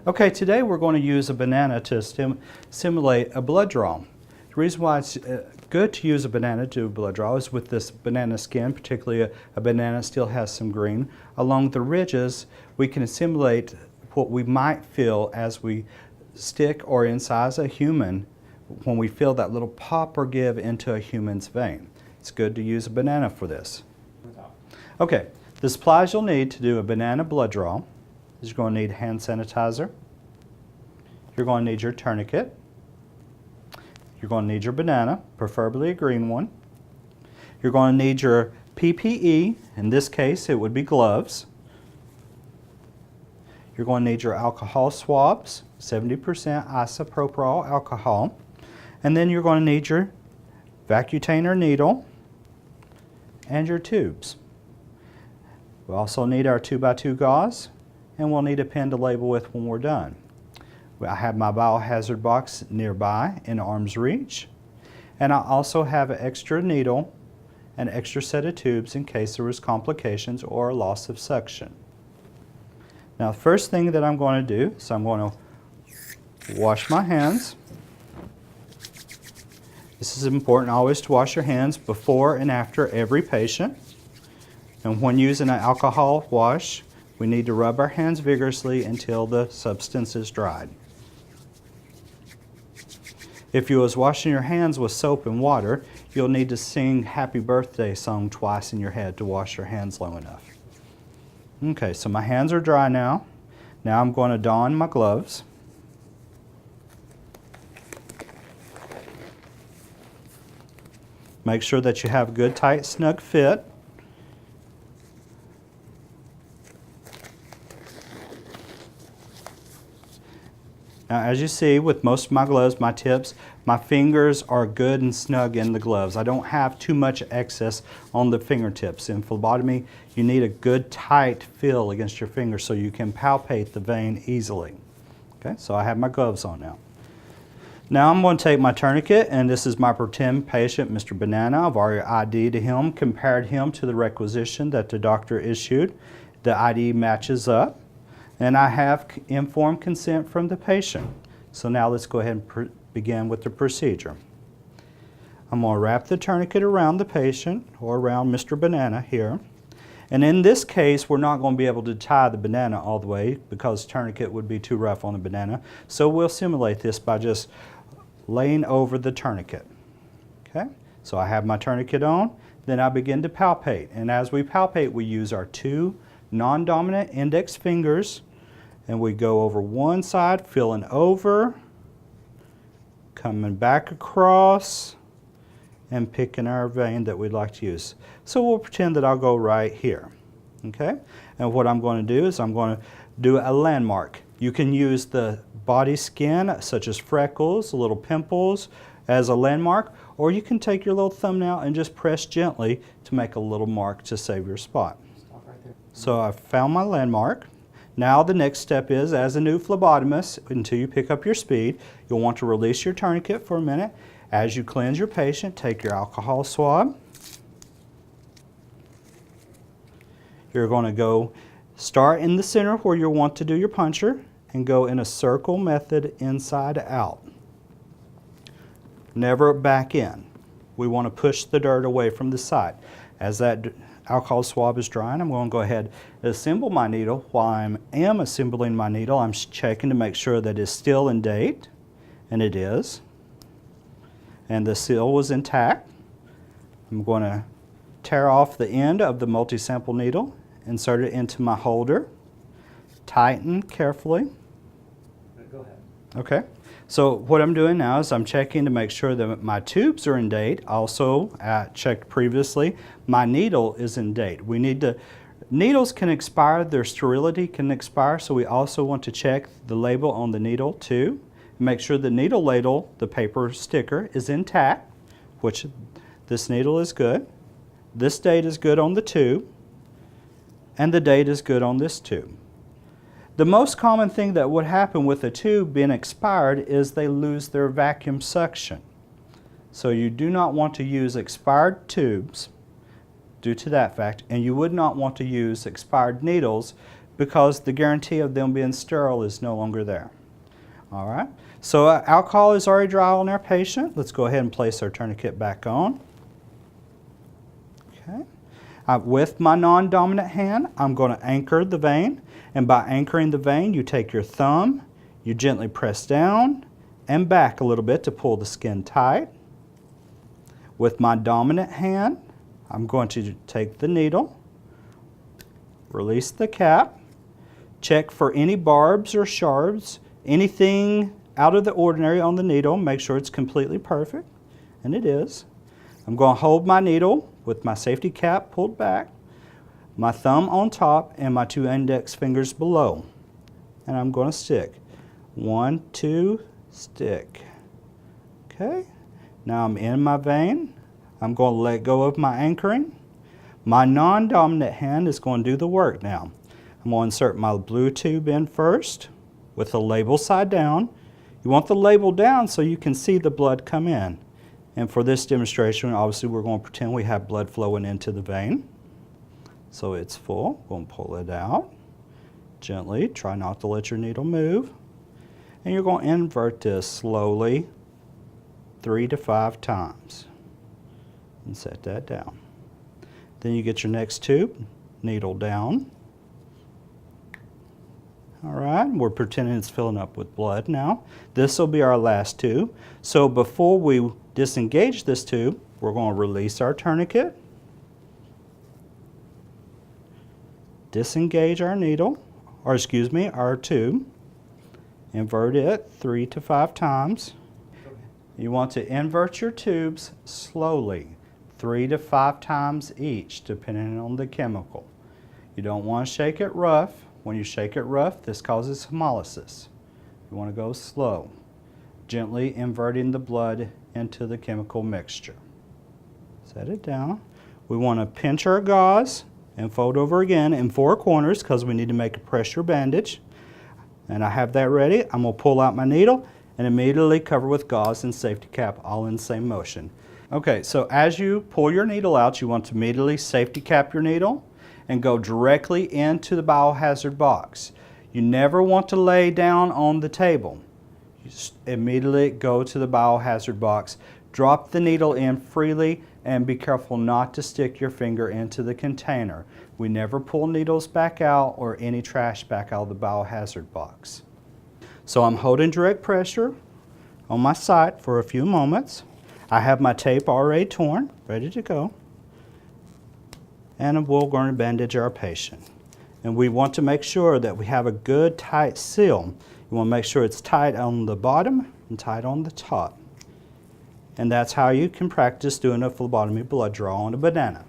Okay, today we're going to use a banana to simulate a blood draw. The reason why it's good to use a banana to do a blood draw is with this banana skin, particularly a banana still has some green. Along the ridges, we can simulate what we might feel as we stick or incise a human when we feel that little pop or give into a human's vein. It's good to use a banana for this. Okay, the supplies you'll need to do a banana blood draw is you're going to need hand sanitizer, you're going to need your tourniquet, you're going to need your banana, preferably a green one, you're going to need your PPE, in this case it would be gloves, you're going to need your alcohol swabs, 70% isopropyl alcohol, and then you're going to need your vacutainer needle and your tubes. We'll also need our 2x2 gauze, and we'll need a pen to label with when we're done. I have my biohazard box nearby in arm's reach, and I also have an extra needle and extra set of tubes in case there was complications or loss of suction. Now, the first thing that I'm going to do is I'm going to wash my hands. This is important always to wash your hands before and after every patient. And when using an alcohol wash, we need to rub our hands vigorously until the substance is dried. If you was washing your hands with soap and water, you'll need to sing Happy Birthday song twice in your head to wash your hands long enough. Okay, so my hands are dry now. Now I'm going to don my gloves. Make sure that you have a good, tight, snug fit. Now, as you see, with most of my gloves, my tips, my fingers are good and snug in the gloves. I don't have too much excess on the fingertips. In phlebotomy, you need a good, tight feel against your fingers so you can palpate the vein easily. Okay, so I have my gloves on now. Now I'm going to take my tourniquet, and this is my pretend patient, Mr. Banana. I've already ID'd him, compared him to the requisition that the doctor issued. The ID matches up. And I have informed consent from the patient. So now let's go ahead and begin with the procedure. I'm going to wrap the tourniquet around the patient, or around Mr. Banana here. And in this case, we're not going to be able to tie the banana all the way because tourniquet would be too rough on the banana. So we'll simulate this by just laying over the tourniquet. Okay? So I have my tourniquet on, then I begin to palpate. And as we palpate, we use our two non-dominant index fingers, and we go over one side, feeling over, coming back across, and picking our vein that we'd like to use. So we'll pretend that I'll go right here. Okay? And what I'm going to do is I'm going to do a landmark. You can use the body skin, such as freckles, little pimples, as a landmark, or you can take your little thumbnail and just press gently to make a little mark to save your spot. Stop right there. So I've found my landmark. Now the next step is, as a new phlebotomist, until you pick up your speed, you'll want to release your tourniquet for a minute. As you cleanse your patient, take your alcohol swab. You're going to go start in the center where you want to do your puncture and go in a circle method inside out. Never back in. We want to push the dirt away from the site. As that alcohol swab is drying, I'm going to go ahead and assemble my needle. While I am assembling my needle, I'm checking to make sure that it's still in date, and it is. And the seal was intact. I'm going to tear off the end of the multi-sample needle, insert it into my holder, tighten carefully. Go ahead. Okay. So what I'm doing now is I'm checking to make sure that my tubes are in date. Also, I checked previously, my needle is in date. We need to, needles can expire, their sterility can expire, so we also want to check the label on the needle too. Make sure the needle ladle, the paper sticker, is intact, which this needle is good. This date is good on the tube, and the date is good on this tube. The most common thing that would happen with a tube being expired is they lose their vacuum suction. So you do not want to use expired tubes due to that fact, and you would not want to use expired needles because the guarantee of them being sterile is no longer there. All right, so alcohol is already dry on our patient. Let's go ahead and place our tourniquet back on. Okay. With my non-dominant hand, I'm going to anchor the vein, and by anchoring the vein, you take your thumb, you gently press down and back a little bit to pull the skin tight. With my dominant hand, I'm going to take the needle, release the cap, check for any barbs or shards, anything out of the ordinary on the needle, make sure it's completely perfect, and it is. I'm going to hold my needle with my safety cap pulled back, my thumb on top, and my 2 index fingers below. And I'm going to stick. 1, 2, stick. Okay, now I'm in my vein. I'm going to let go of my anchoring. My non-dominant hand is going to do the work now. I'm going to insert my blue tube in first with the label side down. You want the label down so you can see the blood come in. And for this demonstration, obviously we're going to pretend we have blood flowing into the vein. So it's full. We'll pull it out gently. Try not to let your needle move. And you're going to invert this slowly 3 to 5 times. And set that down. Then you get your next tube, needle down. All right, we're pretending it's filling up with blood now. This will be our last tube. So before we disengage this tube, we're going to release our tourniquet, disengage our needle, or excuse me, our tube, invert it 3 to 5 times. You want to invert your tubes slowly, 3 to 5 times each, depending on the chemical. You don't want to shake it rough. When you shake it rough, this causes hemolysis. You want to go slow, gently inverting the blood into the chemical mixture. Set it down. We want to pinch our gauze and fold over again in 4 corners because we need to make a pressure bandage. And I have that ready. I'm going to pull out my needle and immediately cover with gauze and safety cap all in the same motion. Okay, so as you pull your needle out, you want to immediately safety cap your needle and go directly into the biohazard box. You never want to lay down on the table. You just immediately go to the biohazard box, drop the needle in freely, and be careful not to stick your finger into the container. We never pull needles back out or any trash back out of the biohazard box. So I'm holding direct pressure on my site for a few moments. I have my tape already torn, ready to go. And we're going to bandage our patient. And we want to make sure that we have a good tight seal. You want to make sure it's tight on the bottom and tight on the top. And that's how you can practice doing a phlebotomy blood draw on a banana.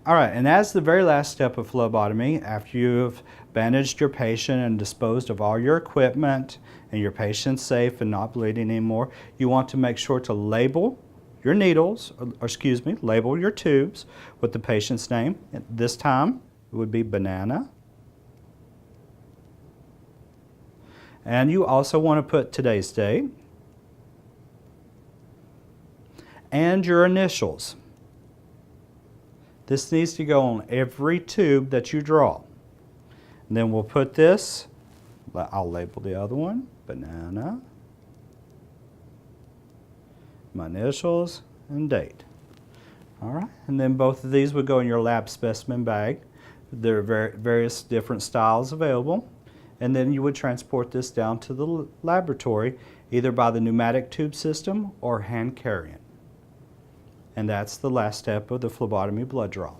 All right, and as the very last step of phlebotomy, after you've bandaged your patient and disposed of all your equipment and your patient's safe and not bleeding anymore, you want to make sure to label your needles, or excuse me, label your tubes with the patient's name. This time it would be banana. And you also want to put today's date and your initials. This needs to go on every tube that you draw. And then we'll put this, I'll label the other one, banana, my initials, and date. All right, and then both of these would go in your lab specimen bag. There are various different styles available. And then you would transport this down to the laboratory, either by the pneumatic tube system or hand carrying. And that's the last step of the phlebotomy blood draw.